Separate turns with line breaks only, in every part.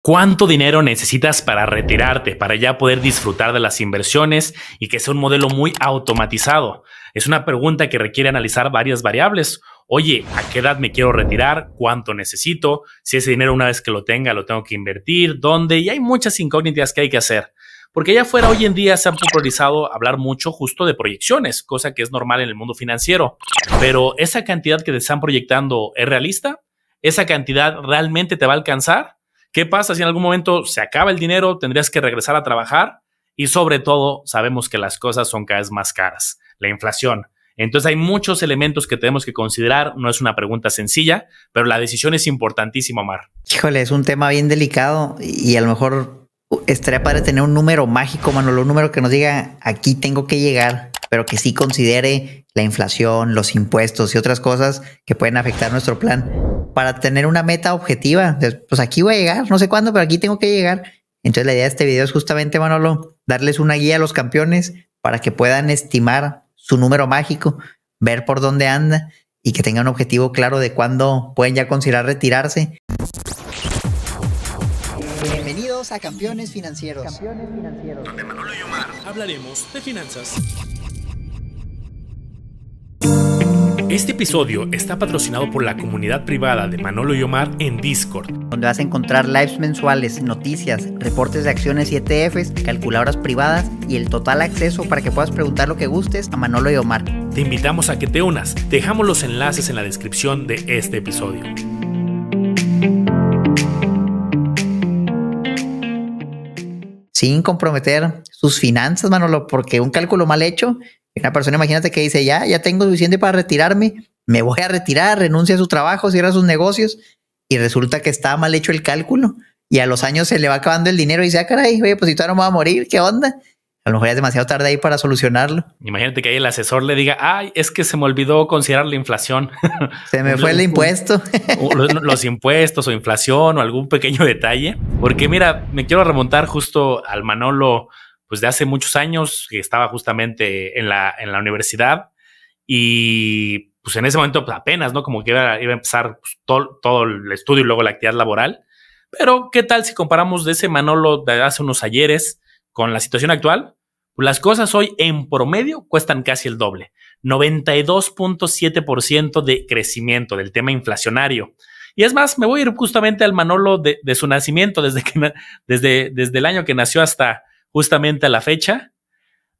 ¿Cuánto dinero necesitas para retirarte, para ya poder disfrutar de las inversiones y que sea un modelo muy automatizado? Es una pregunta que requiere analizar varias variables. Oye, ¿a qué edad me quiero retirar? ¿Cuánto necesito? Si ese dinero una vez que lo tenga, lo tengo que invertir. ¿Dónde? Y hay muchas incógnitas que hay que hacer. Porque allá afuera hoy en día se ha popularizado hablar mucho justo de proyecciones, cosa que es normal en el mundo financiero. Pero ¿esa cantidad que te están proyectando es realista? ¿Esa cantidad realmente te va a alcanzar? ¿Qué pasa si en algún momento se acaba el dinero, tendrías que regresar a trabajar? Y sobre todo, sabemos que las cosas son cada vez más caras, la inflación. Entonces hay muchos elementos que tenemos que considerar, no es una pregunta sencilla, pero la decisión es importantísima, Omar.
Híjole, es un tema bien delicado y a lo mejor estaría padre tener un número mágico, Manolo, un número que nos diga aquí tengo que llegar, pero que sí considere la inflación, los impuestos y otras cosas que pueden afectar nuestro plan para tener una meta objetiva. Pues aquí voy a llegar, no sé cuándo, pero aquí tengo que llegar. Entonces la idea de este video es justamente, Manolo, darles una guía a los campeones para que puedan estimar su número mágico, ver por dónde anda y que tengan un objetivo claro de cuándo pueden ya considerar retirarse. Bienvenidos a Campeones Financieros.
Donde Manolo y Omar hablaremos de finanzas. Este episodio está patrocinado por la comunidad privada de Manolo y Omar en Discord,
donde vas a encontrar lives mensuales, noticias, reportes de acciones y ETFs, calculadoras privadas y el total acceso para que puedas preguntar lo que gustes a Manolo y Omar.
Te invitamos a que te unas. Dejamos los enlaces en la descripción de este episodio.
Sin comprometer sus finanzas, Manolo, porque un cálculo mal hecho, una persona, imagínate que dice, ya tengo suficiente para retirarme, me voy a retirar, renuncia a su trabajo, cierra sus negocios, y resulta que está mal hecho el cálculo, y a los años se le va acabando el dinero y dice, caray, oye, pues si todavía no me voy a morir, ¿qué onda? A lo mejor ya es demasiado tarde ahí para solucionarlo.
Imagínate que ahí el asesor le diga, ay, es que se me olvidó considerar la inflación.
Se me fue el impuesto.
Los impuestos o inflación o algún pequeño detalle. Porque mira, me quiero remontar justo al Manolo, pues de hace muchos años, que estaba justamente en la universidad y pues en ese momento pues, apenas, ¿no? Como que iba a empezar pues, todo el estudio y luego la actividad laboral. Pero ¿qué tal si comparamos de ese Manolo de hace unos ayeres con la situación actual? Pues las cosas hoy en promedio cuestan casi el doble. 92.7% de crecimiento del tema inflacionario. Y es más, me voy a ir justamente al Manolo de su nacimiento, desde el año que nació hasta justamente a la fecha.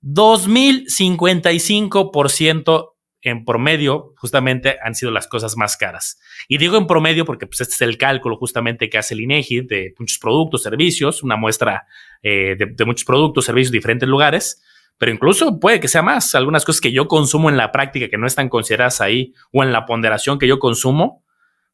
2055% en promedio justamente han sido las cosas más caras. Y digo en promedio porque pues, este es el cálculo justamente que hace el INEGI de muchos productos, servicios, una muestra de muchos productos, servicios de diferentes lugares, pero incluso puede que sea más. Algunas cosas que yo consumo en la práctica que no están consideradas ahí o en la ponderación que yo consumo,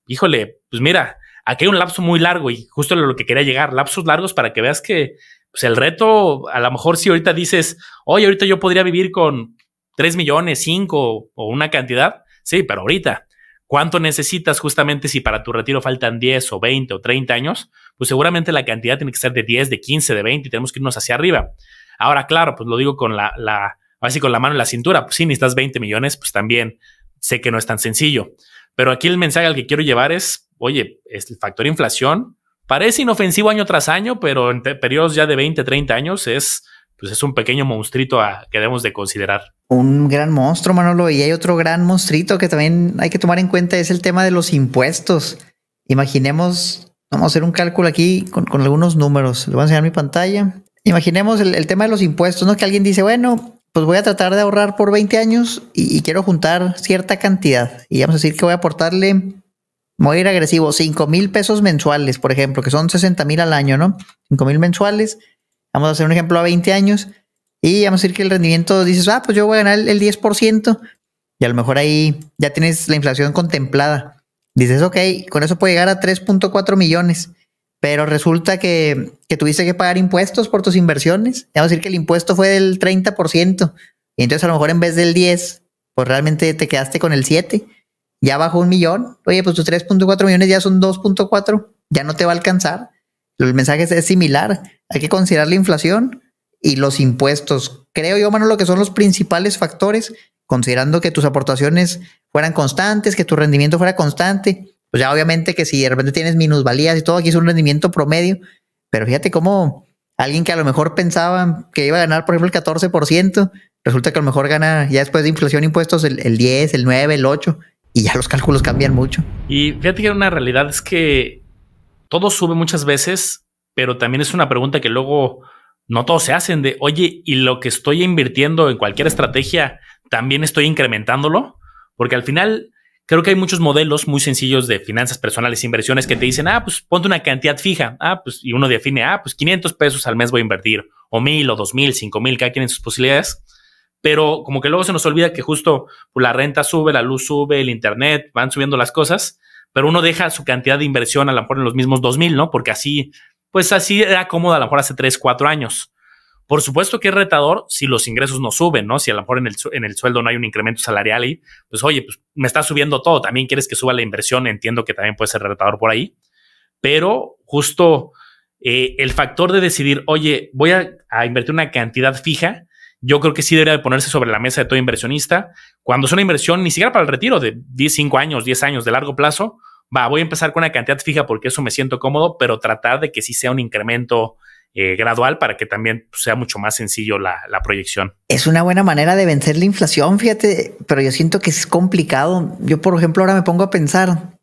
híjole, pues mira, aquí hay un lapso muy largo y justo a lo que quería llegar, lapsos largos para que veas que pues el reto, a lo mejor si ahorita dices, oye, ahorita yo podría vivir con 3 millones, 5 o una cantidad. Sí, pero ahorita, ¿cuánto necesitas justamente si para tu retiro faltan 10 o 20 o 30 años? Pues seguramente la cantidad tiene que ser de 10, de 15, de 20 y tenemos que irnos hacia arriba. Ahora, claro, pues lo digo con así con la mano en la cintura. Pues sí, necesitas 20 millones, pues también sé que no es tan sencillo. Pero aquí el mensaje al que quiero llevar es, oye, el factor inflación parece inofensivo año tras año, pero en periodos ya de 20, 30 años es un pequeño monstruito que debemos de considerar.
Un gran monstruo, Manolo, y hay otro gran monstruito que también hay que tomar en cuenta, es el tema de los impuestos. Imaginemos, vamos a hacer un cálculo aquí con algunos números. Les voy a enseñar mi pantalla. Imaginemos el tema de los impuestos, ¿no? Que alguien dice, bueno, pues voy a tratar de ahorrar por 20 años y quiero juntar cierta cantidad. Y vamos a decir que voy a aportarle, voy a ir agresivo, 5,000 pesos mensuales, por ejemplo, que son 60,000 al año, ¿no? 5,000 mensuales. Vamos a hacer un ejemplo a 20 años y vamos a decir que el rendimiento dices, pues yo voy a ganar el 10% y a lo mejor ahí ya tienes la inflación contemplada. Dices, ok, con eso puede llegar a 3.4 millones, pero resulta que tuviste que pagar impuestos por tus inversiones. Vamos a decir que el impuesto fue del 30% y entonces a lo mejor en vez del 10, pues realmente te quedaste con el 7, ya bajó 1 millón. Oye, pues tus 3.4 millones ya son 2.4, ya no te va a alcanzar. El mensaje es similar. Hay que considerar la inflación y los impuestos. Creo yo, Manolo, que son los principales factores, considerando que tus aportaciones fueran constantes, que tu rendimiento fuera constante. pues ya obviamente que si de repente tienes minusvalías y todo, aquí es un rendimiento promedio, pero fíjate cómo alguien que a lo mejor pensaba que iba a ganar, por ejemplo, el 14%, resulta que a lo mejor gana ya después de inflación e impuestos el 10, el 9, el 8, y ya los cálculos cambian mucho.
Y fíjate que una realidad es que todo sube muchas veces, pero también es una pregunta que luego no todos se hacen de, oye, ¿y lo que estoy invirtiendo en cualquier estrategia también estoy incrementándolo? Porque al final creo que hay muchos modelos muy sencillos de finanzas personales e inversiones que te dicen, pues ponte una cantidad fija, pues y uno define, pues 500 pesos al mes voy a invertir, o 1000 o 2000, 5000, cada quien en sus posibilidades. Pero como que luego se nos olvida que justo pues, la renta sube, la luz sube, el internet, van subiendo las cosas, pero uno deja su cantidad de inversión a lo mejor en los mismos 2000, ¿no? Porque así era cómodo a lo mejor hace 3, 4 años. Por supuesto que es retador si los ingresos no suben, ¿no? Si a lo mejor en el sueldo no hay un incremento salarial y pues oye, pues me está subiendo todo, también quieres que suba la inversión, entiendo que también puede ser retador por ahí, pero justo el factor de decidir, oye, voy a invertir una cantidad fija, yo creo que sí debería de ponerse sobre la mesa de todo inversionista. Cuando es una inversión, ni siquiera para el retiro de 5 años, 10 años de largo plazo, voy a empezar con una cantidad fija porque eso me siento cómodo, pero tratar de que sí sea un incremento gradual para que también sea mucho más sencillo la proyección.
Es una buena manera de vencer la inflación, fíjate, pero yo siento que es complicado. Yo, por ejemplo, ahora me pongo a pensar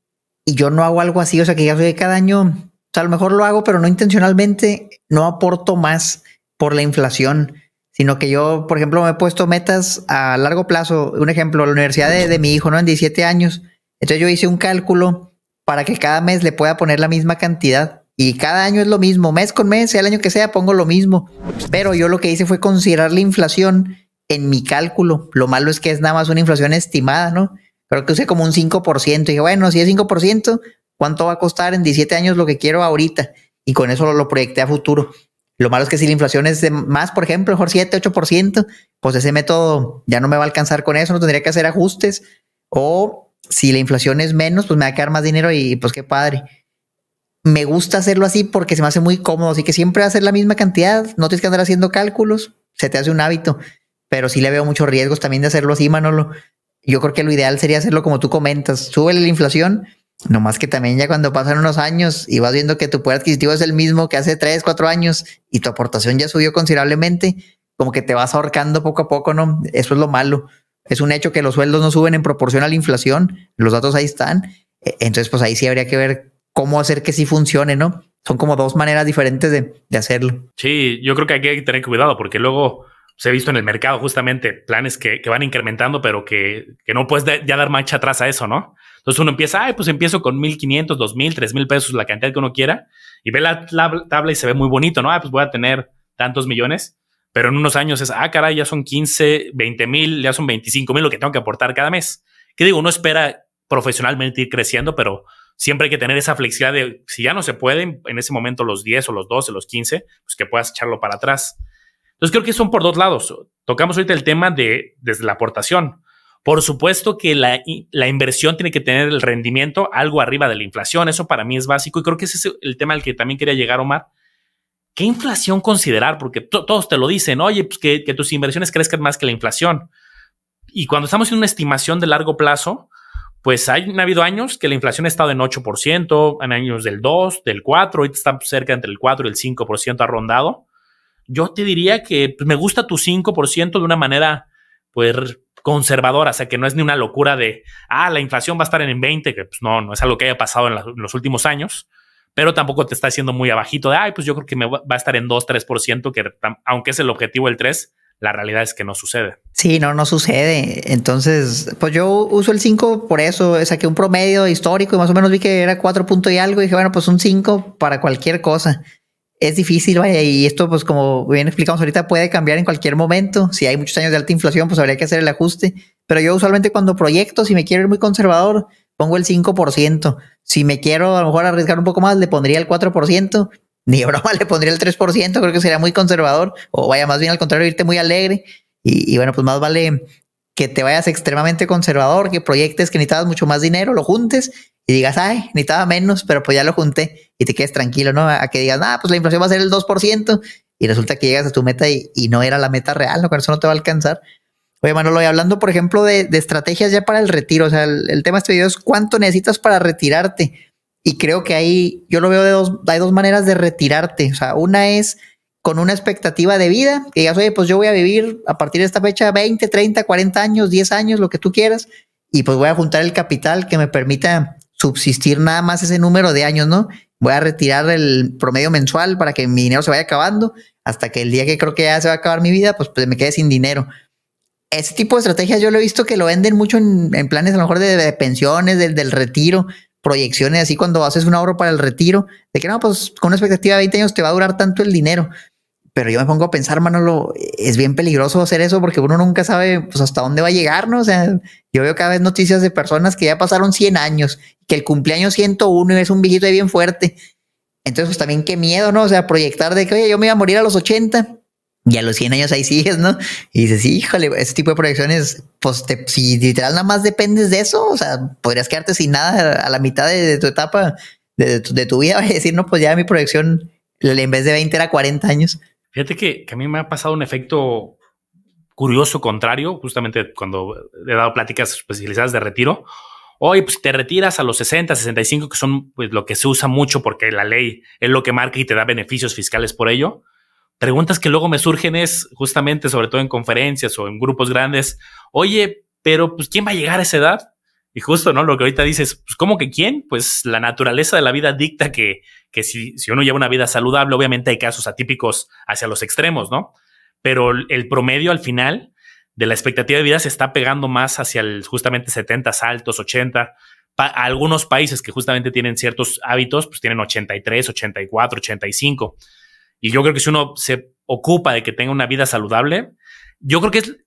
y yo no hago algo así, o sea, que ya soy de cada año, o sea, a lo mejor lo hago, pero no intencionalmente, no aporto más por la inflación, sino que yo, por ejemplo, me he puesto metas a largo plazo. Un ejemplo, la universidad de mi hijo, ¿no? En 17 años. Entonces yo hice un cálculo para que cada mes le pueda poner la misma cantidad. Y cada año es lo mismo, mes con mes, sea el año que sea, pongo lo mismo. Pero yo lo que hice fue considerar la inflación en mi cálculo. Lo malo es que es nada más una inflación estimada, ¿no? Creo que usé como un 5%. Y dije, bueno, si es 5%, ¿cuánto va a costar en 17 años lo que quiero ahorita? Y con eso lo proyecté a futuro. Lo malo es que si la inflación es de más, por ejemplo, mejor 7, 8%, pues ese método ya no me va a alcanzar con eso, no tendría que hacer ajustes. O si la inflación es menos, pues me va a quedar más dinero y pues qué padre. Me gusta hacerlo así porque se me hace muy cómodo, así que siempre hacer la misma cantidad, no tienes que andar haciendo cálculos, se te hace un hábito, pero sí le veo muchos riesgos también de hacerlo así, Manolo. Yo creo que lo ideal sería hacerlo como tú comentas, súbele la inflación, nomás que también ya cuando pasan unos años y vas viendo que tu poder adquisitivo es el mismo que hace 3, 4 años y tu aportación ya subió considerablemente, como que te vas ahorcando poco a poco, ¿no? Eso es lo malo. Es un hecho que los sueldos no suben en proporción a la inflación, los datos ahí están, entonces pues ahí sí habría que ver cómo hacer que sí funcione, ¿no? Son como dos maneras diferentes de hacerlo.
Sí, yo creo que aquí hay que tener cuidado porque luego se ha visto en el mercado justamente planes que van incrementando, pero que no puedes ya dar marcha atrás a eso, ¿no? Entonces uno empieza, pues empiezo con 1,500, 2,000, 3,000 pesos, la cantidad que uno quiera, y ve la tabla y se ve muy bonito, ¿no? Pues voy a tener tantos millones, pero en unos años es, caray, ya son 15, 20,000, ya son 25,000 lo que tengo que aportar cada mes. ¿Qué digo? Uno espera profesionalmente ir creciendo, pero siempre hay que tener esa flexibilidad de si ya no se pueden en ese momento los 10 o los 12, los 15, pues que puedas echarlo para atrás. Entonces creo que son por dos lados. Tocamos ahorita el tema desde la aportación. Por supuesto que la inversión tiene que tener el rendimiento algo arriba de la inflación. Eso para mí es básico y creo que ese es el tema al que también quería llegar, Omar. ¿Qué inflación considerar? Porque todos te lo dicen, oye, pues que tus inversiones crezcan más que la inflación. Y cuando estamos en una estimación de largo plazo, pues han habido años que la inflación ha estado en 8%, en años del 2, del 4, ahorita está cerca entre el 4 y el 5% ha rondado. Yo te diría que pues, me gusta tu 5% de una manera pues conservadora, o sea, que no es ni una locura de, la inflación va a estar en 20, que pues no es algo que haya pasado en los últimos años, pero tampoco te está haciendo muy abajito de, pues yo creo que va a estar en 2, 3%, que aunque es el objetivo del 3, la realidad es que no sucede.
Sí, no sucede. Entonces, pues yo uso el 5 por eso. Saqué un promedio histórico y más o menos vi que era 4 puntos y algo. Y dije, bueno, pues un 5 para cualquier cosa. Es difícil, vaya. Y esto, pues como bien explicamos ahorita, puede cambiar en cualquier momento. Si hay muchos años de alta inflación, pues habría que hacer el ajuste. Pero yo usualmente cuando proyecto, si me quiero ir muy conservador, pongo el 5%. Si me quiero a lo mejor arriesgar un poco más, le pondría el 4%. Ni broma, le pondría el 3%, creo que sería muy conservador, o vaya, más bien al contrario, irte muy alegre, y bueno, pues más vale que te vayas extremadamente conservador, que proyectes que necesitabas mucho más dinero, lo juntes, y digas, necesitaba menos, pero pues ya lo junté, y te quedes tranquilo, ¿no? A que digas, pues la inflación va a ser el 2%, y resulta que llegas a tu meta y no era la meta real, ¿no? Con eso no te va a alcanzar. Oye, Manolo, y hablando, por ejemplo, de estrategias ya para el retiro, o sea, el tema de este video es cuánto necesitas para retirarte. Y creo que ahí yo lo veo hay dos maneras de retirarte. O sea, una es con una expectativa de vida, que digas, oye, pues yo voy a vivir a partir de esta fecha 20, 30, 40 años, 10 años, lo que tú quieras, y pues voy a juntar el capital que me permita subsistir nada más ese número de años, ¿no? Voy a retirar el promedio mensual para que mi dinero se vaya acabando, hasta que el día que creo que ya se va a acabar mi vida, pues me quede sin dinero. Ese tipo de estrategias yo lo he visto que lo venden mucho en planes a lo mejor de pensiones, del retiro, proyecciones, así cuando haces un ahorro para el retiro, de que no, pues con una expectativa de 20 años te va a durar tanto el dinero. Pero yo me pongo a pensar, Manolo, es bien peligroso hacer eso porque uno nunca sabe pues hasta dónde va a llegar, ¿no? O sea, yo veo cada vez noticias de personas que ya pasaron 100 años, que el cumpleaños 101 y es un viejito ahí bien fuerte. Entonces, pues también qué miedo, ¿no? O sea, proyectar de que, oye, yo me iba a morir a los 80 y a los 100 años ahí sigues, ¿no? Y dices, híjole, ese tipo de proyecciones, pues si literal nada más dependes de eso, o sea, podrías quedarte sin nada a la mitad de tu etapa, de tu vida, y decir, no, pues ya mi proyección en vez de 20 era 40 años.
Fíjate que a mí me ha pasado un efecto curioso contrario, justamente cuando he dado pláticas especializadas de retiro. Oye, pues te retiras a los 60, 65, que son pues lo que se usa mucho porque la ley es lo que marca y te da beneficios fiscales por ello. Preguntas que luego me surgen es justamente, sobre todo en conferencias o en grupos grandes, oye, pero pues ¿quién va a llegar a esa edad? Y justo, ¿no? Lo que ahorita dices, pues ¿cómo que quién? Pues la naturaleza de la vida dicta que si uno lleva una vida saludable, obviamente hay casos atípicos hacia los extremos, ¿no? Pero el promedio al final de la expectativa de vida se está pegando más hacia el justamente 70 altos, 80. Algunos países que justamente tienen ciertos hábitos, pues tienen 83, 84, 85. Y yo creo que si uno se ocupa de que tenga una vida saludable, yo creo que es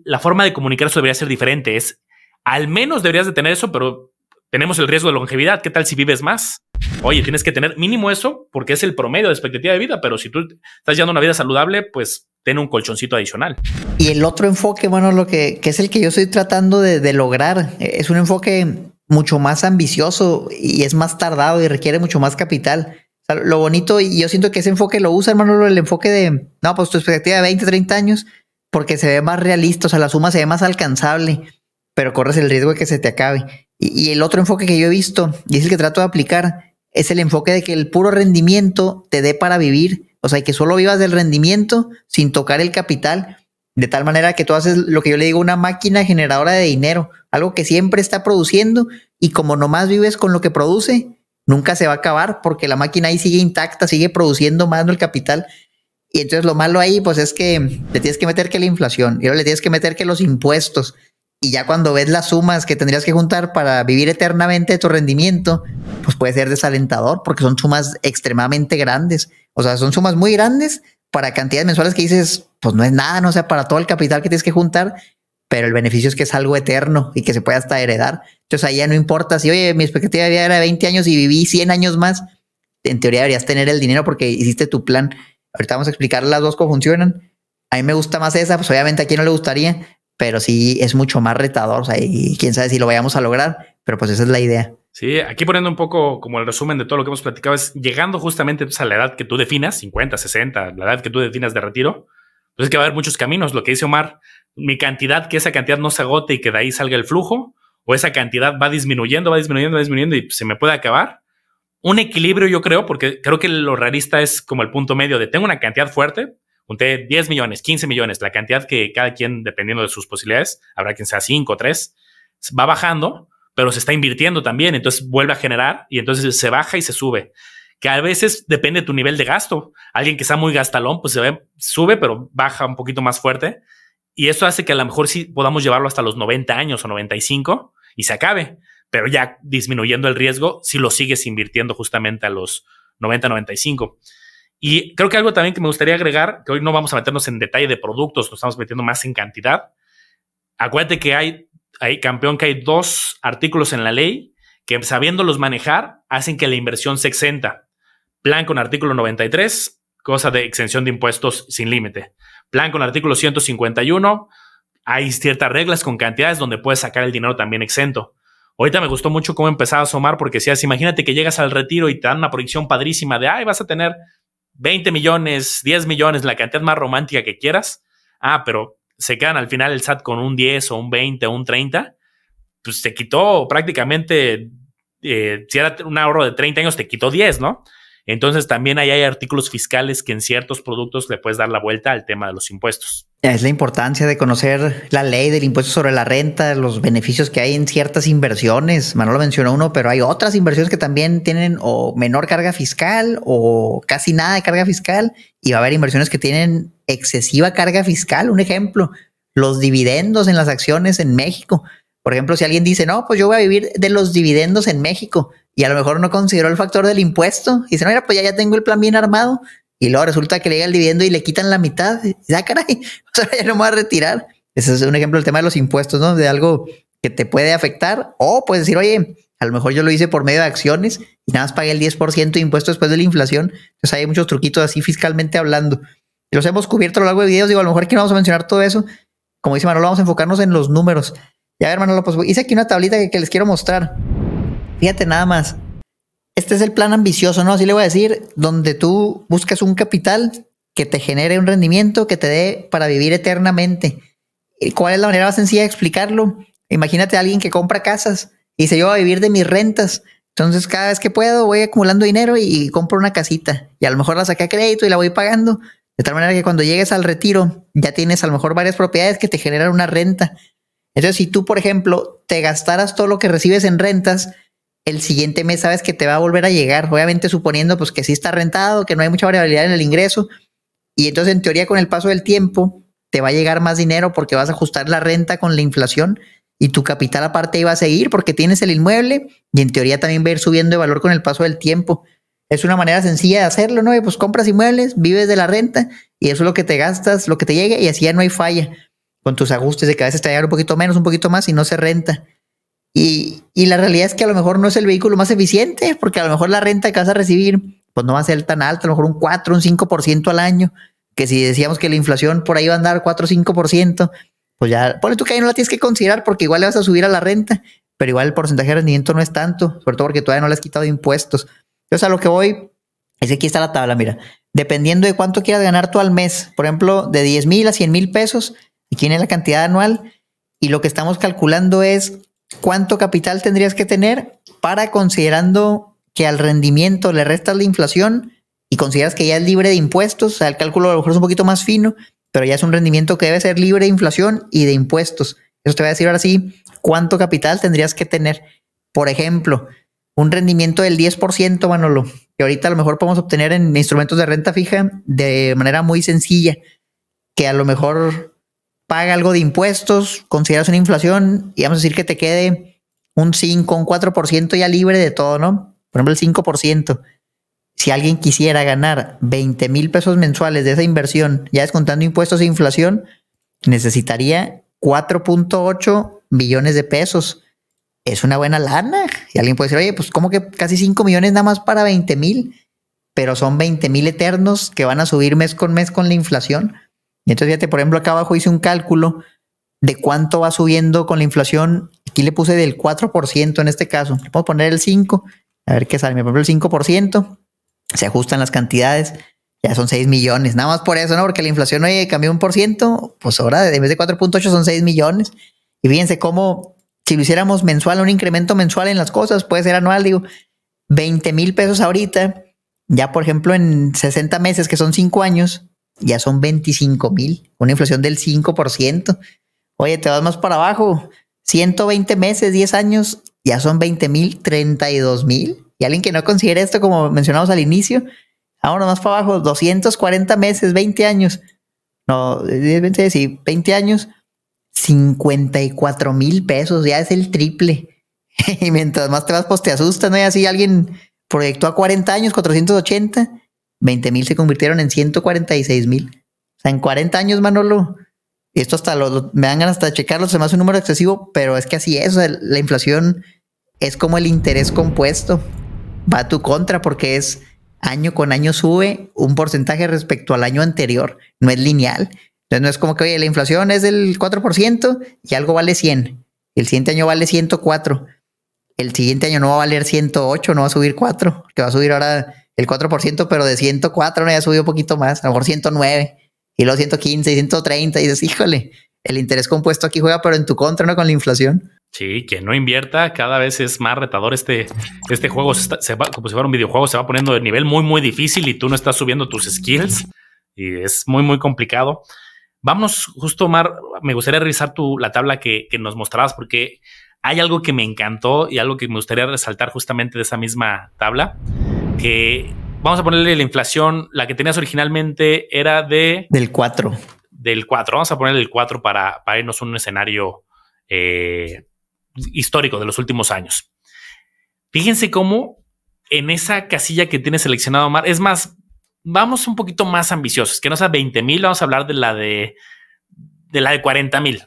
la forma de comunicar eso debería ser diferente. Es al menos deberías de tener eso, pero tenemos el riesgo de longevidad. ¿Qué tal si vives más? Oye, tienes que tener mínimo eso porque es el promedio de expectativa de vida, pero si tú estás llevando una vida saludable, pues ten un colchoncito adicional.
Y el otro enfoque, bueno, lo que es el que yo estoy tratando de lograr, es un enfoque mucho más ambicioso y es más tardado y requiere mucho más capital. O sea, lo bonito, y yo siento que ese enfoque lo usa, hermano, el enfoque de, no, pues tu expectativa de 20, 30 años, porque se ve más realista, o sea, la suma se ve más alcanzable, pero corres el riesgo de que se te acabe. Y el otro enfoque que yo he visto, y es el que trato de aplicar, es el enfoque de que el puro rendimiento te dé para vivir, o sea, que solo vivas del rendimiento sin tocar el capital, de tal manera que tú haces lo que yo le digo, una máquina generadora de dinero, algo que siempre está produciendo, y como nomás vives con lo que produce, nunca se va a acabar porque la máquina ahí sigue intacta, sigue produciendo más, ¿no?, el capital. Y entonces lo malo ahí, pues es que le tienes que meter que la inflación, y luego le tienes que meter que los impuestos, y ya cuando ves las sumas que tendrías que juntar para vivir eternamente de tu rendimiento, pues puede ser desalentador porque son sumas extremadamente grandes. O sea, son sumas muy grandes para cantidades mensuales que dices, pues no es nada, no, o sea, para todo el capital que tienes que juntar, pero el beneficio es que es algo eterno y que se puede hasta heredar. Entonces ahí ya no importa si, oye, mi expectativa de vida era de 20 años y viví 100 años más, en teoría deberías tener el dinero porque hiciste tu plan. Ahorita vamos a explicar las dos cómo funcionan. A mí me gusta más esa, pues obviamente a quien no le gustaría, pero sí es mucho más retador, o sea, y quién sabe si lo vayamos a lograr, pero pues esa es la idea.
Sí, aquí poniendo un poco como el resumen de todo lo que hemos platicado, es llegando justamente a la edad que tú definas, 50, 60, la edad que tú definas de retiro, pues es que va a haber muchos caminos. Lo que dice Omar, mi cantidad, que esa cantidad no se agote y que de ahí salga el flujo, o esa cantidad va disminuyendo y se me puede acabar. Un equilibrio, yo creo, porque creo que lo realista es como el punto medio de tengo una cantidad fuerte, junté 10 millones, 15 millones, la cantidad que cada quien, dependiendo de sus posibilidades, habrá quien sea 5 o 3, va bajando, pero se está invirtiendo también, entonces vuelve a generar y entonces se baja y se sube. Que a veces depende de tu nivel de gasto. Alguien que está muy gastalón, pues sube, pero baja un poquito más fuerte. Y eso hace que a lo mejor sí podamos llevarlo hasta los 90 años o 95 y se acabe, pero ya disminuyendo el riesgo si lo sigues invirtiendo justamente a los 90, 95. Y creo que algo también que me gustaría agregar, que hoy no vamos a meternos en detalle de productos, nos estamos metiendo más en cantidad. Acuérdate que hay campeón, que hay 2 artículos en la ley que, sabiéndolos manejar, hacen que la inversión se exenta. Plan con artículo 93, cosa de exención de impuestos sin límite. Plan con artículo 151, hay ciertas reglas con cantidades donde puedes sacar el dinero también exento. Ahorita me gustó mucho cómo empezaba a asomar, porque decías, imagínate que llegas al retiro y te dan una proyección padrísima de, vas a tener 20 millones, 10 millones, la cantidad más romántica que quieras. Pero se quedan al final el SAT con un 10 o un 20 o un 30, pues te quitó prácticamente, si era un ahorro de 30 años, te quitó 10, ¿no? Entonces también ahí hay artículos fiscales que en ciertos productos le puedes dar la vuelta al tema de los impuestos.
Es la importancia de conocer la ley del impuesto sobre la renta, los beneficios que hay en ciertas inversiones. Manolo mencionó uno, pero hay otras inversiones que también tienen o menor carga fiscal o casi nada de carga fiscal, y va a haber inversiones que tienen excesiva carga fiscal. Un ejemplo, los dividendos en las acciones en México. Por ejemplo, si alguien dice, no, pues yo voy a vivir de los dividendos en México, y a lo mejor no consideró el factor del impuesto, y dice, no, mira, pues ya tengo el plan bien armado, y luego resulta que le llega el dividendo y le quitan la mitad. Y dice, caray, o sea, ya no me voy a retirar. Ese es un ejemplo del tema de los impuestos, ¿no? De algo que te puede afectar. O puedes decir, oye, a lo mejor yo lo hice por medio de acciones y nada más pagué el 10% de impuesto después de la inflación. Entonces hay muchos truquitos así fiscalmente hablando. Y los hemos cubierto a lo largo de videos. Digo, a lo mejor aquí no vamos a mencionar todo eso. Como dice Manolo, vamos a enfocarnos en los números. Ya a ver, Manolo, pues hice aquí una tablita que les quiero mostrar. Fíjate nada más. Este es el plan ambicioso, ¿no? Así le voy a decir, donde tú buscas un capital que te genere un rendimiento que te dé para vivir eternamente. ¿Y cuál es la manera más sencilla de explicarlo? Imagínate a alguien que compra casas y dice, yo voy a vivir de mis rentas. Entonces, cada vez que puedo, voy acumulando dinero y compro una casita. Y a lo mejor la saqué a crédito y la voy pagando. De tal manera que cuando llegues al retiro, ya tienes a lo mejor varias propiedades que te generan una renta. Entonces, si tú, por ejemplo, te gastaras todo lo que recibes en rentas, el siguiente mes sabes que te va a volver a llegar, obviamente suponiendo pues que sí está rentado, que no hay mucha variabilidad en el ingreso, y entonces en teoría con el paso del tiempo te va a llegar más dinero porque vas a ajustar la renta con la inflación y tu capital aparte iba a seguir porque tienes el inmueble y en teoría también va a ir subiendo de valor con el paso del tiempo. Es una manera sencilla de hacerlo, ¿no? Y pues compras inmuebles, vives de la renta y eso es lo que te gastas, lo que te llegue, y así ya no hay falla con tus ajustes de que a veces te va a llegar un poquito menos, un poquito más y no se renta. Y la realidad es que a lo mejor no es el vehículo más eficiente, porque a lo mejor la renta que vas a recibir pues no va a ser tan alta, a lo mejor un 4, un 5% al año, que si decíamos que la inflación por ahí va a andar 4 o 5%, pues ya, ponle tú que ahí no la tienes que considerar porque igual le vas a subir a la renta, pero igual el porcentaje de rendimiento no es tanto, sobre todo porque todavía no le has quitado impuestos. Entonces a lo que voy es que aquí está la tabla, mira, dependiendo de cuánto quieras ganar tú al mes, por ejemplo, de 10,000 a 100,000 pesos, aquí viene la cantidad anual, y lo que estamos calculando es cuánto capital tendrías que tener para, considerando que al rendimiento le restas la inflación y consideras que ya es libre de impuestos. O sea, el cálculo a lo mejor es un poquito más fino, pero ya es un rendimiento que debe ser libre de inflación y de impuestos. Eso te va a decir ahora sí cuánto capital tendrías que tener. Por ejemplo, un rendimiento del 10%, Manolo, que ahorita a lo mejor podemos obtener en instrumentos de renta fija de manera muy sencilla, que a lo mejor paga algo de impuestos, consideras una inflación y vamos a decir que te quede un 5, un 4% ya libre de todo, ¿no? Por ejemplo, el 5%. Si alguien quisiera ganar 20,000 pesos mensuales de esa inversión, ya descontando impuestos e inflación, necesitaría 4.8 billones de pesos. Es una buena lana. Y alguien puede decir, oye, pues ¿cómo que casi 5 millones nada más para 20,000? Pero son 20,000 eternos que van a subir mes con la inflación. Y entonces, fíjate, por ejemplo, acá abajo hice un cálculo de cuánto va subiendo con la inflación. Aquí le puse del 4% en este caso. Le puedo poner el 5, a ver qué sale. Me pongo el 5%, se ajustan las cantidades, ya son 6 millones. Nada más por eso, ¿no? Porque la inflación, oye, cambió 1%, pues ahora en vez de 4.8 son 6 millones. Y fíjense cómo, si lo hiciéramos mensual, un incremento mensual en las cosas, puede ser anual, digo, 20,000 pesos ahorita, ya por ejemplo en 60 meses, que son 5 años, ya son 25,000, una inflación del 5%. Oye, te vas más para abajo, 120 meses, 10 años, ya son 20,000, 32,000. Y alguien que no considere esto, como mencionamos al inicio, vámonos más para abajo, 240 meses, 20 años. No, 20 años, 54,000 pesos, ya es el triple. Y mientras más te vas, pues te asustas, ¿no? Y así alguien proyectó a 40 años, 480, 20,000 se convirtieron en 146,000. O sea, en 40 años, Manolo. Y esto hasta me dan ganas hasta de checarlo, se me hace un número excesivo, pero es que así es. O sea, la inflación es como el interés compuesto. Va a tu contra porque es año con año sube un porcentaje respecto al año anterior. No es lineal. Entonces no es como que, oye, la inflación es del 4% y algo vale 100. El siguiente año vale 104. El siguiente año no va a valer 108, no va a subir 4, que va a subir ahora el 4%, pero de 104 no, ya subió un poquito más, a lo mejor 109, y luego 115 y 130, y dices, híjole, el interés compuesto aquí juega, pero en tu contra, ¿no? Con la inflación.
Sí, quien no invierta, cada vez es más retador este juego. Como si fuera un videojuego, se va poniendo de nivel muy, muy difícil y tú no estás subiendo tus skills y es muy, muy complicado. Vamos, justo, Omar, me gustaría revisar la tabla que nos mostrabas porque hay algo que me encantó y algo que me gustaría resaltar justamente de esa misma tabla, que vamos a ponerle la inflación, la que tenías originalmente era
del 4.
Del 4, vamos a ponerle el 4 para irnos a un escenario histórico de los últimos años. Fíjense cómo en esa casilla que tiene seleccionado Omar, es más, vamos un poquito más ambiciosos, que no sea 20,000, vamos a hablar de la de 40,000.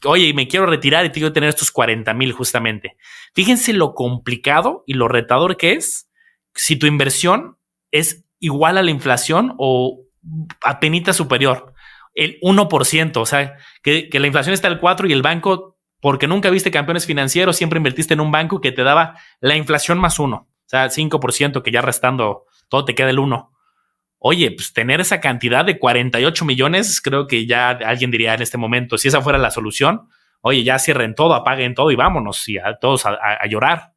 Oye, me quiero retirar y tengo que tener estos 40,000 justamente. Fíjense lo complicado y lo retador que es si tu inversión es igual a la inflación o apenita superior, el 1%, o sea, que la inflación está al 4 y el banco, porque nunca viste campeones financieros, siempre invertiste en un banco que te daba la inflación más 1, o sea, 5%, que ya restando todo te queda el 1. Oye, pues tener esa cantidad de 48 millones, creo que ya alguien diría en este momento, si esa fuera la solución, oye, ya cierren todo, apaguen todo y vámonos y a todos a llorar.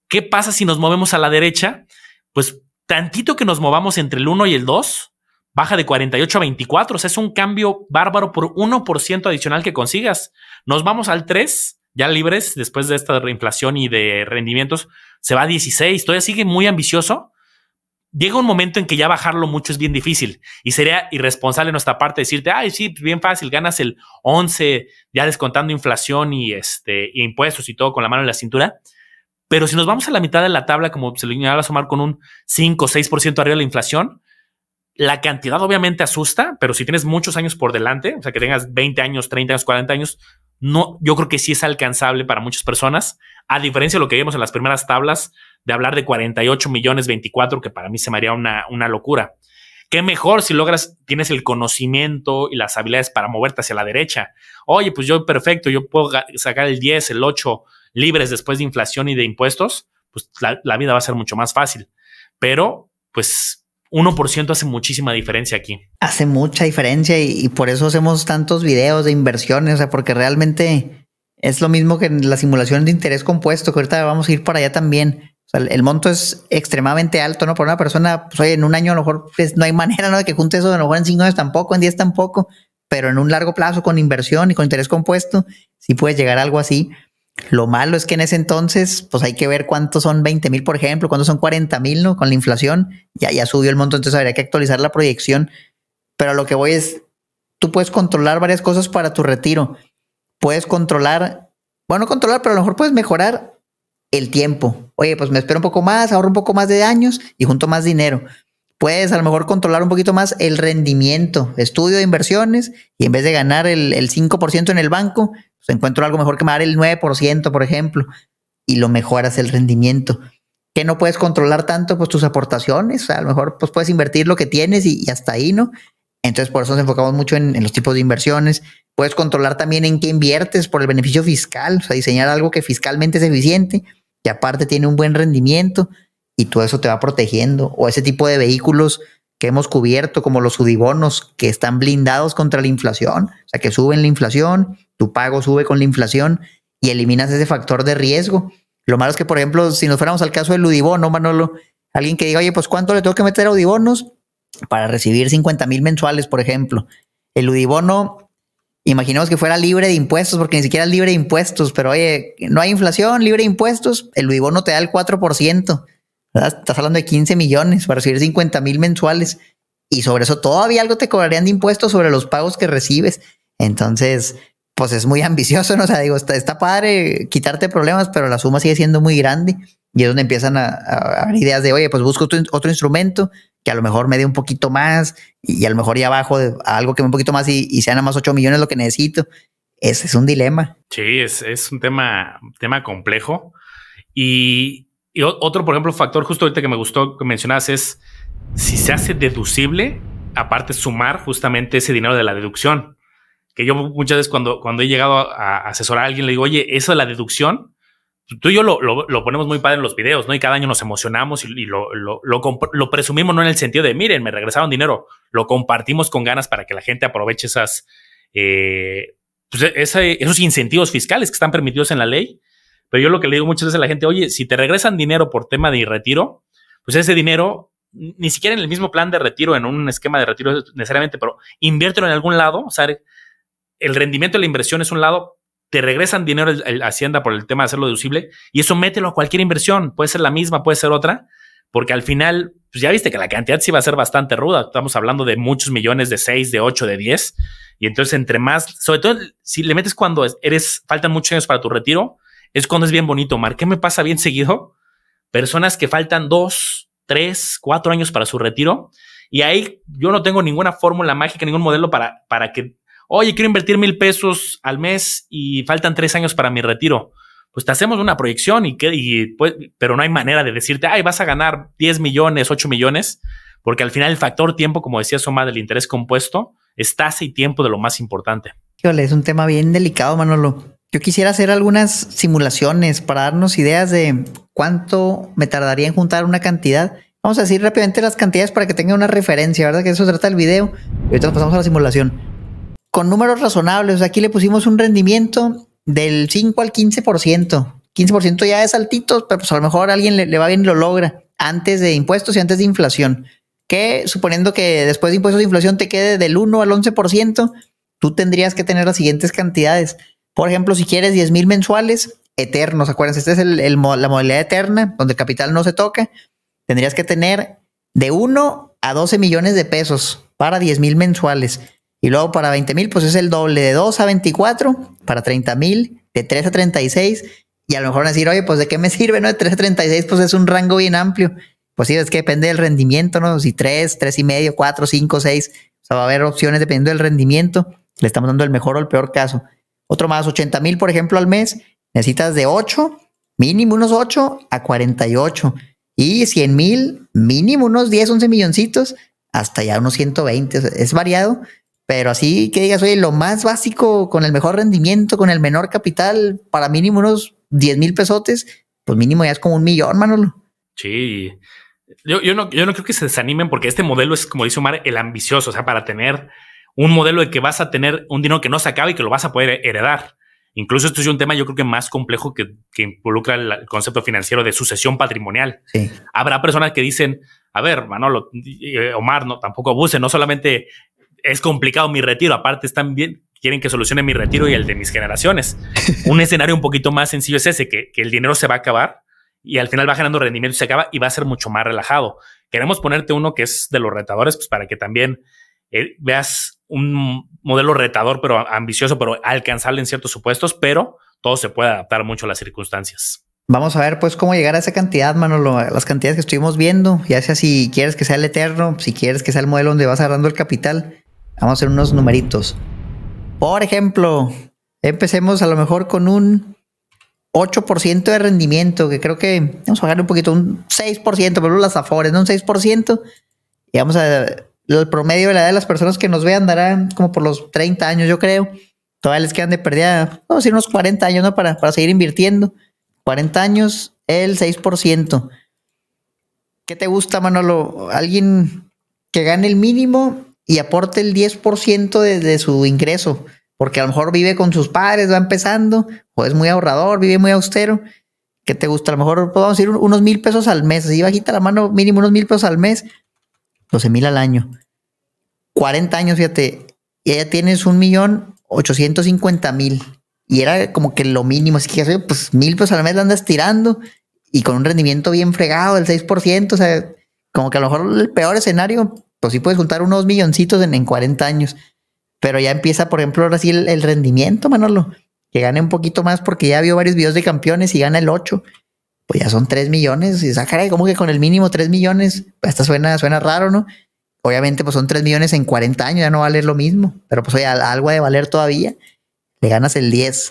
¿Qué pasa si nos movemos a la derecha? Pues tantito que nos movamos entre el 1 y el 2, baja de 48 a 24, o sea, es un cambio bárbaro por 1% adicional que consigas. Nos vamos al 3, ya libres, después de esta inflación y de rendimientos, se va a 16, todavía sigue muy ambicioso. Llega un momento en que ya bajarlo mucho es bien difícil y sería irresponsable de nuestra parte decirte, ay, sí, bien fácil, ganas el 11, ya descontando inflación y impuestos y todo con la mano en la cintura. Pero si nos vamos a la mitad de la tabla, como se le iba a sumar con un 5 o 6% arriba de la inflación, la cantidad obviamente asusta, pero si tienes muchos años por delante, o sea, que tengas 20 años, 30 años, 40 años, no, yo creo que sí es alcanzable para muchas personas, a diferencia de lo que vimos en las primeras tablas, de hablar de 48 millones, 24, que para mí se me haría una locura. Qué mejor si tienes el conocimiento y las habilidades para moverte hacia la derecha. Oye, pues yo perfecto, yo puedo sacar el 10, el 8 libres después de inflación y de impuestos, pues la vida va a ser mucho más fácil. Pero, pues, 1% hace muchísima diferencia aquí.
Hace mucha diferencia y por eso hacemos tantos videos de inversiones, o sea, porque realmente es lo mismo que en la simulación de interés compuesto, que ahorita vamos a ir para allá también. O sea, el monto es extremadamente alto, ¿no? Para una persona, pues oye, en un año a lo mejor pues, no hay manera, ¿no? De que junte eso, a lo mejor en 5 años tampoco, en 10 tampoco, pero en un largo plazo con inversión y con interés compuesto, sí puedes llegar a algo así. Lo malo es que en ese entonces, pues hay que ver cuántos son 20,000, por ejemplo, cuántos son 40,000, ¿no? Con la inflación, ya subió el monto, entonces habría que actualizar la proyección. Pero a lo que voy es, tú puedes controlar varias cosas para tu retiro. Puedes controlar, bueno, pero a lo mejor puedes mejorar el tiempo. Oye, pues me espero un poco más, ahorro un poco más de años y junto más dinero. Puedes a lo mejor controlar un poquito más el rendimiento, estudio de inversiones, y en vez de ganar el 5% en el banco, pues encuentro algo mejor que me dar el 9%, por ejemplo, y lo mejoras el rendimiento. ¿Qué no puedes controlar tanto? Pues tus aportaciones. O sea, a lo mejor pues puedes invertir lo que tienes y hasta ahí, ¿no? Entonces por eso nos enfocamos mucho en los tipos de inversiones. Puedes controlar también en qué inviertes por el beneficio fiscal, o sea, diseñar algo que fiscalmente es eficiente, que aparte tiene un buen rendimiento y todo eso te va protegiendo. O ese tipo de vehículos que hemos cubierto, como los sudibonos, que están blindados contra la inflación, o sea, que suben la inflación, tu pago sube con la inflación y eliminas ese factor de riesgo. Lo malo es que, por ejemplo, si nos fuéramos al caso del Udibono, Manolo, alguien que diga, oye, pues ¿cuánto le tengo que meter a Udibonos para recibir 50,000 mensuales, por ejemplo? El Udibono, imaginemos que fuera libre de impuestos, porque ni siquiera es libre de impuestos, pero oye, no hay inflación, libre de impuestos, el Udibono te da el 4%, ¿verdad? Estás hablando de 15 millones para recibir 50,000 mensuales y sobre eso todavía algo te cobrarían de impuestos sobre los pagos que recibes. Entonces, pues es muy ambicioso, ¿no? O sea, digo, está padre quitarte problemas, pero la suma sigue siendo muy grande y es donde empiezan a haber ideas de, oye, pues busco otro instrumento que a lo mejor me dé un poquito más y a lo mejor ya bajo a algo que me dé un poquito más y sean nada más 8 millones lo que necesito. Ese es un dilema.
Sí, es un tema complejo. Y otro, por ejemplo, factor justo ahorita que me gustó que mencionabas es si se hace deducible, aparte sumar justamente ese dinero de la deducción. Que yo muchas veces cuando he llegado a asesorar a alguien le digo, oye, eso de la deducción, tú y yo lo ponemos muy padre en los videos, ¿no? Y cada año nos emocionamos y lo presumimos, no en el sentido de, miren, me regresaron dinero. Lo compartimos con ganas para que la gente aproveche pues esos incentivos fiscales que están permitidos en la ley. Pero yo lo que le digo muchas veces a la gente, oye, si te regresan dinero por tema de retiro, pues ese dinero, ni siquiera en el mismo plan de retiro, en un esquema de retiro necesariamente, pero inviértelo en algún lado. O sea, el rendimiento de la inversión es un lado, te regresan dinero el Hacienda por el tema de hacerlo deducible, y eso mételo a cualquier inversión. Puede ser la misma, puede ser otra, porque al final, pues ya viste que la cantidad sí va a ser bastante ruda. Estamos hablando de muchos millones, de 6, de 8, de 10. Y entonces, entre más, sobre todo si le metes cuando faltan muchos años para tu retiro, es cuando es bien bonito, Omar. ¿Qué me pasa bien seguido? Personas que faltan 2, 3, 4 años para su retiro, y ahí yo no tengo ninguna fórmula mágica, ningún modelo para que, oye, quiero invertir 1,000 pesos al mes y faltan 3 años para mi retiro. Pues te hacemos una proyección pero no hay manera de decirte, ay, vas a ganar 10 millones, 8 millones, porque al final el factor tiempo, como decía Omar, del interés compuesto, es tasa y tiempo de lo más importante.
Híjole, es un tema bien delicado, Manolo. Yo quisiera hacer algunas simulaciones para darnos ideas de cuánto me tardaría en juntar una cantidad. Vamos a decir rápidamente las cantidades para que tenga una referencia, ¿verdad? Que eso trata el video. Y ahorita nos pasamos a la simulación. Con números razonables, aquí le pusimos un rendimiento del 5 al 15%. 15% ya es altito, pero pues a lo mejor a alguien le va bien y lo logra antes de impuestos y antes de inflación. Que suponiendo que después de impuestos de inflación te quede del 1 al 11%, tú tendrías que tener las siguientes cantidades. Por ejemplo, si quieres 10,000 mensuales eternos, acuérdense, esta es la modalidad eterna, donde el capital no se toca. Tendrías que tener de 1 a 12 millones de pesos para 10,000 mensuales. Y luego para 20,000, pues es el doble, de 2 a 24, para 30,000, de 3 a 36. Y a lo mejor van a decir, oye, pues ¿de qué me sirve, no? De 3 a 36, pues es un rango bien amplio. Pues sí, es que depende del rendimiento, ¿no? Si 3, 3,5, 4, 5, 6. O sea, va a haber opciones dependiendo del rendimiento. Le estamos dando el mejor o el peor caso. Otro más, 80,000, por ejemplo, al mes. Necesitas de 8, mínimo unos 8 a 48. Y 100,000, mínimo unos 10, 11 milloncitos, hasta ya unos 120. Es variado, pero así que digas, oye, lo más básico, con el mejor rendimiento, con el menor capital, para mínimo unos 10,000 pesotes, pues mínimo ya es como 1,000,000, Manolo.
Sí. Yo no creo que se desanimen, porque este modelo es, como dice Omar, el ambicioso. O sea, para tener un modelo de que vas a tener un dinero que no se acaba y que lo vas a poder heredar. Incluso esto es un tema, yo creo que más complejo, que involucra el concepto financiero de sucesión patrimonial. Sí. Habrá personas que dicen, a ver, Manolo, Omar, no, tampoco abuse, no solamente es complicado mi retiro, aparte quieren que solucione mi retiro y el de mis generaciones. Un escenario un poquito más sencillo es ese, que el dinero se va a acabar y al final va ganando rendimiento y se acaba, y va a ser mucho más relajado. Queremos ponerte uno que es de los retadores, pues para que también veas un modelo retador, pero ambicioso, pero alcanzable en ciertos supuestos, pero todo se puede adaptar mucho a las circunstancias.
Vamos a ver pues cómo llegar a esa cantidad, Manolo, las cantidades que estuvimos viendo, ya sea si quieres que sea el eterno, si quieres que sea el modelo donde vas agarrando el capital. Vamos a hacer unos numeritos. Por ejemplo, empecemos a lo mejor con un 8% de rendimiento, que creo que vamos a bajarle un poquito, un 6%, pero las afores, ¿no? Un 6%. Y vamos a... El promedio de la edad de las personas que nos vean dará como por los 30 años, yo creo. Todavía les quedan de pérdida, vamos a decir unos 40 años, ¿no? Para seguir invirtiendo. 40 años, el 6%. ¿Qué te gusta, Manolo? Alguien que gane el mínimo y aporte el 10% de su ingreso. Porque a lo mejor vive con sus padres, va empezando, o es muy ahorrador, vive muy austero. ¿Qué te gusta? A lo mejor podemos decir unos 1,000 pesos al mes. Así bajita la mano, mínimo unos 1,000 pesos al mes. 12,000 al año. 40 años, fíjate, y ya tienes 1,850,000. Y era como que lo mínimo. Así que pues 1,000 pesos al mes la andas tirando y con un rendimiento bien fregado del 6%. O sea, como que a lo mejor el peor escenario, pues sí puedes juntar unos milloncitos en 40 años. Pero ya empieza, por ejemplo, ahora sí el rendimiento, Manolo, que gane un poquito más, porque ya vio varios videos de campeones y gana el 8. Pues ya son 3 millones. Y caray, como que con el mínimo 3 millones, hasta suena raro, ¿no? Obviamente, pues son 3 millones en 40 años, ya no va a valer lo mismo. Pero pues oye, algo ha de valer todavía. Le ganas el 10,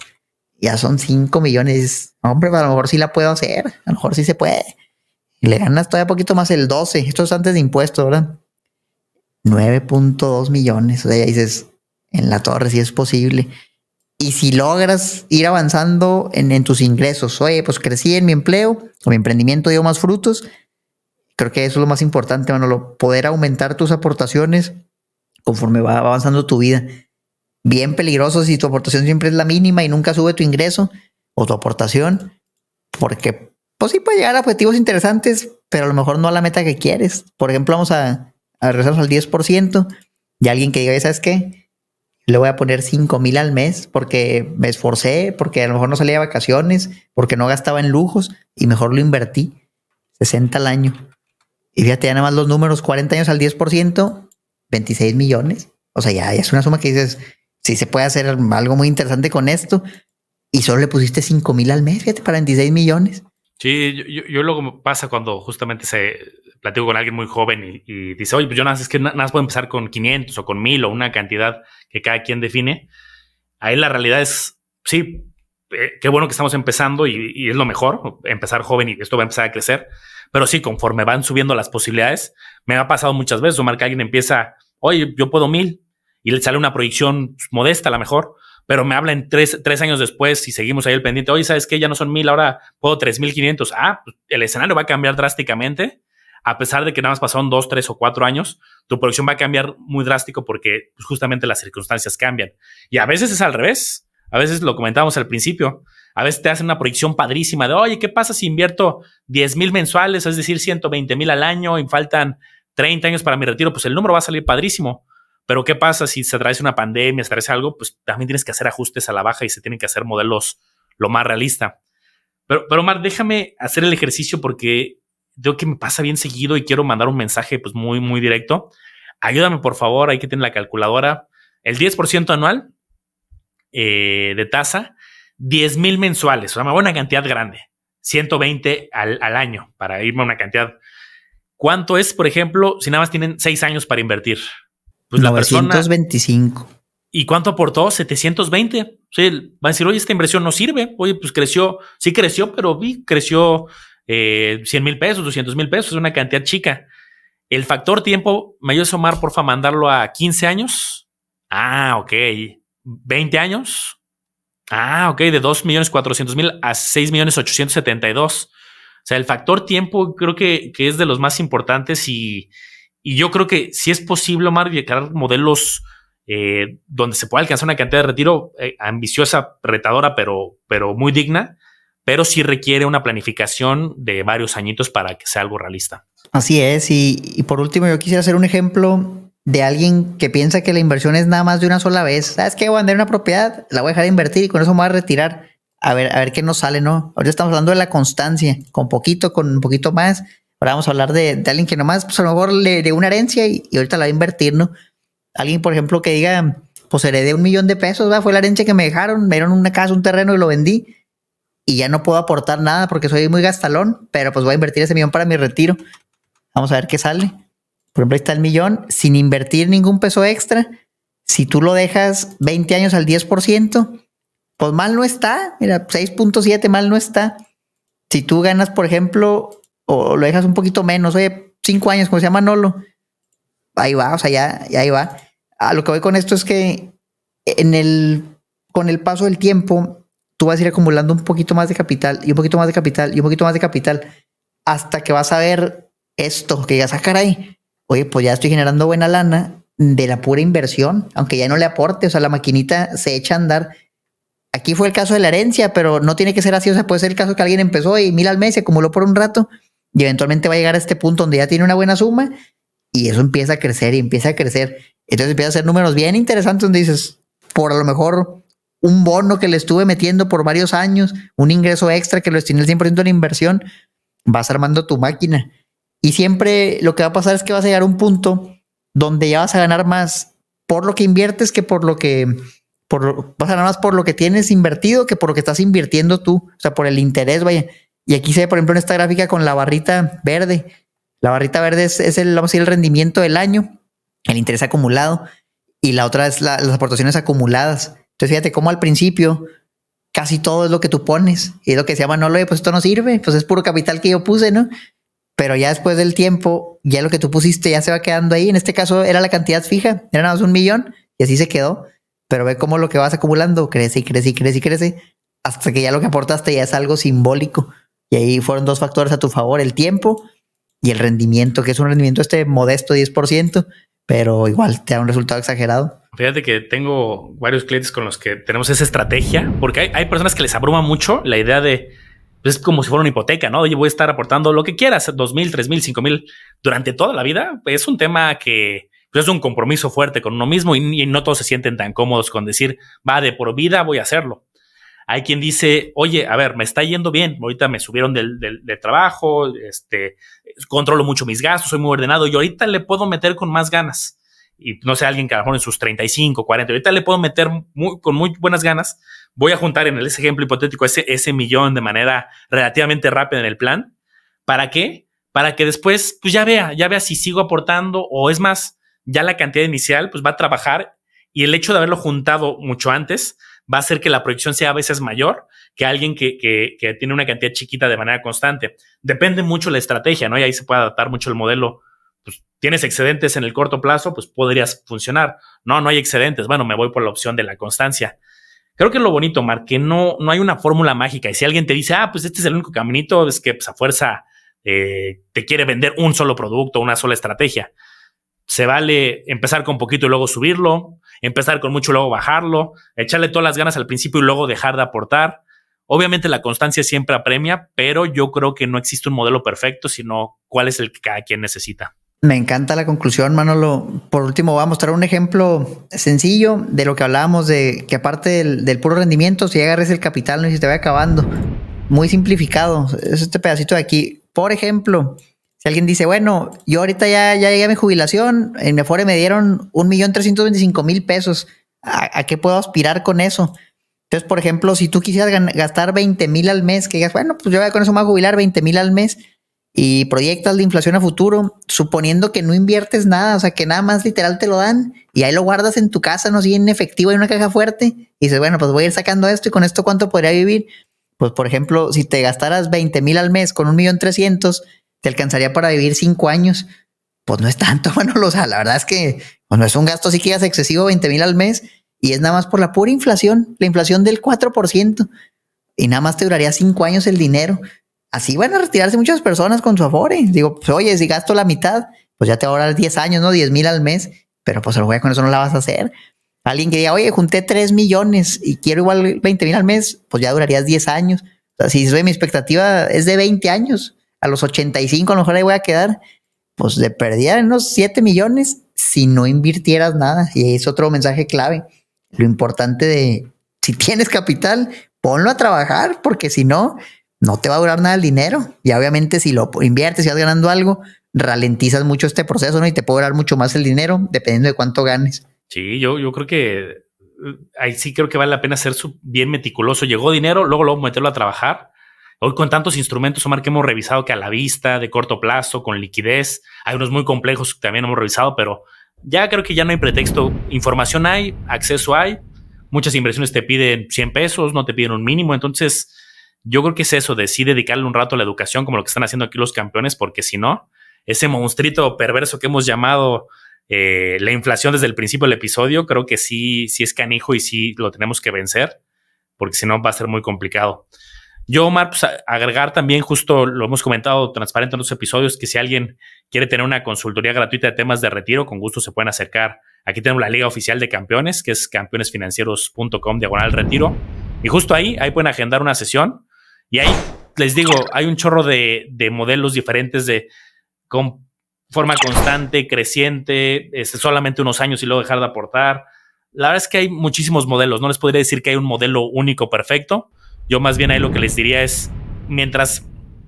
ya son 5 millones. Hombre, a lo mejor sí la puedo hacer, a lo mejor sí se puede. Y le ganas todavía poquito más el 12. Esto es antes de impuestos, ¿verdad? 9.2 millones. O sea, ya dices, en la torre sí es posible. Y si logras ir avanzando en tus ingresos, oye, pues crecí en mi empleo, o mi emprendimiento dio más frutos. Creo que eso es lo más importante, Manolo, poder aumentar tus aportaciones conforme va avanzando tu vida. bien peligroso si tu aportación siempre es la mínima y nunca sube tu ingreso o tu aportación, porque pues sí puede llegar a objetivos interesantes, pero a lo mejor no a la meta que quieres. Por ejemplo, vamos a regresarnos al 10% y alguien que diga, ¿sabes qué? Le voy a poner 5,000 al mes porque me esforcé, porque a lo mejor no salía de vacaciones, porque no gastaba en lujos y mejor lo invertí 60 al año. Y fíjate, ya nada más los números, 40 años al 10%, 26 millones. O sea, ya es una suma que dices, sí se puede hacer algo muy interesante con esto. Y solo le pusiste 5,000 al mes, fíjate, para 26 millones.
Sí, yo luego me pasa cuando justamente platico con alguien muy joven y dice, oye, pues yo es que nada más puedo empezar con 500 o con 1,000 o una cantidad que cada quien define. Ahí la realidad es, sí, qué bueno que estamos empezando y es lo mejor, empezar joven y esto va a empezar a crecer. Pero sí, conforme van subiendo las posibilidades, me ha pasado muchas veces, Omar, que alguien empieza, oye, yo puedo 1,000 y le sale una proyección modesta a lo mejor, pero me hablan 3 años después y seguimos ahí el pendiente. Oye, ¿sabes qué? Ya no son 1,000, ahora puedo 3,500. Pues el escenario va a cambiar drásticamente. A pesar de que nada más pasaron 2, 3 o 4 años, tu producción va a cambiar muy drástico porque pues, justamente las circunstancias cambian. Y a veces es al revés. A veces lo comentábamos al principio. A veces te hacen una proyección padrísima de, oye, ¿qué pasa si invierto 10,000 mensuales? Es decir, 120,000 al año y faltan 30 años para mi retiro. Pues el número va a salir padrísimo. Pero ¿qué pasa si se atraviesa una pandemia, se atraviesa algo? Pues también tienes que hacer ajustes a la baja y se tienen que hacer modelos lo más realista. Pero Omar, déjame hacer el ejercicio porque veo que me pasa bien seguido y quiero mandar un mensaje pues muy, muy directo. Ayúdame, por favor, ahí que tiene la calculadora. El 10% anual de tasa, 10,000 mensuales, o sea, una cantidad grande. 120 al año para irme a una cantidad. ¿Cuánto es, por ejemplo, si nada más tienen 6 años para invertir? Pues
925.
¿Y cuánto aportó? 720. Sí, va a decir, oye, esta inversión no sirve. Oye, pues creció, sí creció, pero creció 100,000 pesos, 200,000 pesos, es una cantidad chica. El factor tiempo, ¿me ayudas, Omar, porfa, mandarlo a 15 años? Ok. 20 años. Ok, de 2,400,000 a 6,872,000. O sea, el factor tiempo creo que es de los más importantes y yo creo que sí es posible, Omar, llegar modelos donde se pueda alcanzar una cantidad de retiro ambiciosa, retadora, pero muy digna, pero sí requiere una planificación de varios añitos para que sea algo realista.
Así es. Y por último, yo quisiera hacer un ejemplo de alguien que piensa que la inversión es nada más de una sola vez. ¿Sabes qué? Voy a vender una propiedad, la voy a dejar de invertir y con eso me voy a retirar. A ver qué nos sale, ¿no? Ahorita estamos hablando de la constancia, con un poquito más. Ahora vamos a hablar de alguien que nomás, pues a lo mejor le dio una herencia y ahorita la va a invertir, ¿no? Alguien, por ejemplo, que diga, pues heredé 1,000,000 de pesos, ¿verdad? Fue la herencia que me dejaron, me dieron una casa, un terreno y lo vendí. Y ya no puedo aportar nada porque soy muy gastalón, pero pues voy a invertir ese 1,000,000 para mi retiro. Vamos a ver qué sale. Por ejemplo, ahí está el 1,000,000 sin invertir ningún peso extra. Si tú lo dejas 20 años al 10%, pues mal no está. Mira, 6.7 mal no está. Si tú ganas, por ejemplo, o lo dejas un poquito menos, oye, 5 años, como se llama Manolo, ahí va, o sea, ya ahí va. A lo que voy con esto es que con el paso del tiempo, tú vas a ir acumulando un poquito más de capital y un poquito más de capital y un poquito más de capital hasta que vas a ver esto, que digas, caray, oye, pues ya estoy generando buena lana de la pura inversión, aunque ya no le aporte, o sea, la maquinita se echa a andar. Aquí fue el caso de la herencia, pero no tiene que ser así, o sea, puede ser el caso que alguien empezó y 1,000 al mes se acumuló por un rato y eventualmente va a llegar a este punto donde ya tiene una buena suma y eso empieza a crecer y empieza a crecer. Entonces empieza a hacer números bien interesantes donde dices, por a lo mejor un bono que le estuve metiendo por varios años, un ingreso extra que lo destiné el 100% de la inversión, vas armando tu máquina. Y siempre lo que va a pasar es que vas a llegar a un punto donde ya vas a ganar más por lo que inviertes que vas a ganar más por lo que tienes invertido que por lo que estás invirtiendo tú. O sea, por el interés, vaya. Y aquí se ve, por ejemplo, en esta gráfica con la barrita verde. La barrita verde es vamos a decir, el rendimiento del año, el interés acumulado, y la otra es las aportaciones acumuladas. Entonces, fíjate cómo al principio casi todo es lo que tú pones. Y es lo que se llama, no, pues esto no sirve, pues es puro capital que yo puse, ¿no? Pero ya después del tiempo, ya lo que tú pusiste ya se va quedando ahí. En este caso era la cantidad fija, era nada más 1,000,000 y así se quedó. Pero ve cómo lo que vas acumulando crece y crece y crece y crece hasta que ya lo que aportaste ya es algo simbólico. Y ahí fueron dos factores a tu favor, el tiempo y el rendimiento, que es un rendimiento modesto 10%, pero igual te da un resultado exagerado.
Fíjate que tengo varios clientes con los que tenemos esa estrategia, porque hay personas que les abruma mucho la idea de, pues es como si fuera una hipoteca, ¿no? Oye, voy a estar aportando lo que quieras, 2,000, 3,000, 5,000 durante toda la vida. Pues es un tema que pues es un compromiso fuerte con uno mismo y no todos se sienten tan cómodos con decir, va, de por vida voy a hacerlo. Hay quien dice, oye, a ver, me está yendo bien, ahorita me subieron de trabajo, controlo mucho mis gastos, soy muy ordenado y ahorita le puedo meter con más ganas. Y no sé, alguien que a lo mejor en sus 35, 40, ahorita le puedo meter con muy buenas ganas. Voy a juntar en ese ejemplo hipotético ese millón de manera relativamente rápida en el plan. ¿Para qué? Para que después pues ya vea si sigo aportando o es más, ya la cantidad inicial pues va a trabajar y el hecho de haberlo juntado mucho antes va a hacer que la proyección sea a veces mayor que alguien que tiene una cantidad chiquita de manera constante. Depende mucho la estrategia, ¿no? Y ahí se puede adaptar mucho el modelo. Pues tienes excedentes en el corto plazo, pues podrías funcionar. No hay excedentes. Bueno, me voy por la opción de la constancia. Creo que es lo bonito, Mark, que no hay una fórmula mágica. Y si alguien te dice, pues este es el único caminito, es que pues, a fuerza te quiere vender un solo producto, una sola estrategia. Se vale empezar con poquito y luego subirlo, empezar con mucho y luego bajarlo, echarle todas las ganas al principio y luego dejar de aportar. Obviamente la constancia siempre apremia, pero yo creo que no existe un modelo perfecto, sino cuál es el que cada quien necesita.
Me encanta la conclusión, Manolo. Por último, voy a mostrar un ejemplo sencillo de lo que hablábamos de que aparte del puro rendimiento, si agarres el capital, no y se te va acabando. Muy simplificado. Es este pedacito de aquí. Por ejemplo, si alguien dice, bueno, yo ahorita ya llegué a mi jubilación, en mi Afore me dieron 1,325,000 pesos. ¿A qué puedo aspirar con eso? Entonces, por ejemplo, si tú quisieras gastar 20,000 al mes, que digas, bueno, pues yo con eso me voy a jubilar 20,000 al mes, y proyectas la inflación a futuro, suponiendo que no inviertes nada, o sea, que nada más literal te lo dan y ahí lo guardas en tu casa, no sigue en efectivo, en una caja fuerte, y dices, bueno, pues voy a ir sacando esto y con esto ¿cuánto podría vivir? Pues, por ejemplo, si te gastaras 20,000 al mes con 1,300,000, te alcanzaría para vivir 5 años. Pues no es tanto, bueno, o sea, la verdad es que pues no es un gasto así que es excesivo, 20,000 al mes, y es nada más por la pura inflación, la inflación del 4%, y nada más te duraría 5 años el dinero. Así van a retirarse muchas personas con su Afore. Digo, pues, oye, si gasto la mitad, pues ya te va a ahorrar 10 años, ¿no? 10,000 al mes, pero pues con eso no la vas a hacer. Alguien que diga, oye, junté 3 millones y quiero igual 20,000 al mes, pues ya durarías 10 años. O sea, si mi expectativa es de 20 años, a los 85 a lo mejor ahí voy a quedar, pues de perdida en unos 7 millones si no invirtieras nada. Y es otro mensaje clave. Lo importante de, si tienes capital, ponlo a trabajar, porque si no te va a durar nada el dinero. Y obviamente si lo inviertes y vas ganando algo, ralentizas mucho este proceso, ¿no? Y te puede durar mucho más el dinero dependiendo de cuánto ganes.
Sí, yo creo que ahí sí creo que vale la pena ser bien meticuloso. Llegó dinero, luego meterlo a trabajar. Hoy con tantos instrumentos, Omar, que hemos revisado que a la vista, de corto plazo, con liquidez, hay unos muy complejos que también hemos revisado, pero ya creo que ya no hay pretexto. Información hay, acceso hay. Muchas inversiones te piden 100 pesos, no te piden un mínimo. Entonces, yo creo que es eso, de sí dedicarle un rato a la educación, como lo que están haciendo aquí los campeones, porque si no, ese monstruito perverso que hemos llamado la inflación desde el principio del episodio, creo que sí es canijo y sí lo tenemos que vencer, porque si no va a ser muy complicado. Yo, Omar, pues agregar también, justo lo hemos comentado transparente en los episodios, que si alguien quiere tener una consultoría gratuita de temas de retiro, con gusto se pueden acercar. Aquí tenemos la Liga Oficial de Campeones, que es campeonesfinancieros.com/retiro. Y justo ahí pueden agendar una sesión. Y ahí, les digo, hay un chorro de modelos diferentes con forma constante, creciente, solamente unos años y luego dejar de aportar. La verdad es que hay muchísimos modelos. No les podría decir que hay un modelo único perfecto. Yo más bien ahí lo que les diría es, mientras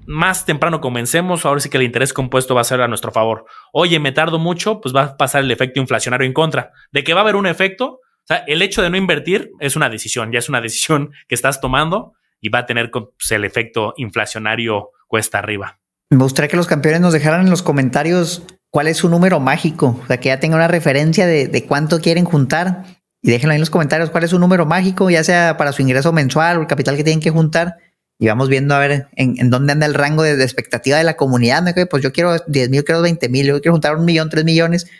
más temprano comencemos, ahora sí que el interés compuesto va a ser a nuestro favor. Oye, me tardo mucho, pues va a pasar el efecto inflacionario en contra. De que va a haber un efecto, o sea, el hecho de no invertir es una decisión, ya es una decisión que estás tomando y va a tener pues, el efecto inflacionario cuesta arriba.
Me gustaría que los campeones nos dejaran en los comentarios cuál es su número mágico, o sea, que ya tengan una referencia de cuánto quieren juntar, y déjenlo ahí en los comentarios cuál es su número mágico, ya sea para su ingreso mensual o el capital que tienen que juntar, y vamos viendo a ver en dónde anda el rango de expectativa de la comunidad, ¿no? Pues yo quiero 10,000, quiero 20,000, yo quiero juntar 1 millón, 3 millones,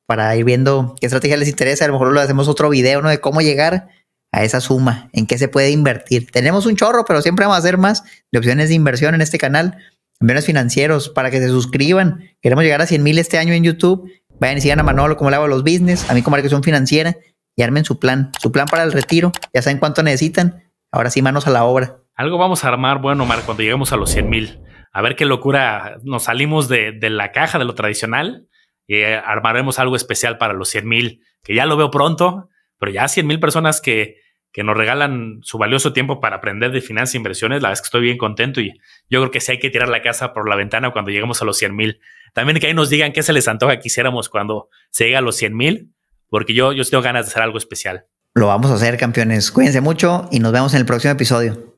para ir viendo qué estrategia les interesa. A lo mejor lo hacemos otro video, ¿no? De cómo llegar a esa suma, en qué se puede invertir. Tenemos un chorro, pero siempre vamos a hacer más de opciones de inversión en este canal. Campeones financieros, para que se suscriban. Queremos llegar a 100,000 este año en YouTube. Vayan y sigan a Manolo como le hago a los business, a mí como Educación Financiera, y armen su plan para el retiro. Ya saben cuánto necesitan. Ahora sí, manos a la obra.
Algo vamos a armar, bueno, Omar, cuando lleguemos a los 100,000. A ver qué locura, nos salimos de la caja, de lo tradicional, y armaremos algo especial para los 100,000, que ya lo veo pronto, pero ya 100,000 personas que nos regalan su valioso tiempo para aprender de finanzas e inversiones. La verdad es que estoy bien contento y yo creo que sí hay que tirar la casa por la ventana cuando lleguemos a los 100,000. También que ahí nos digan qué se les antoja que hiciéramos cuando se llegue a los 100,000, porque yo tengo ganas de hacer algo especial.
Lo vamos a hacer, campeones. Cuídense mucho y nos vemos en el próximo episodio.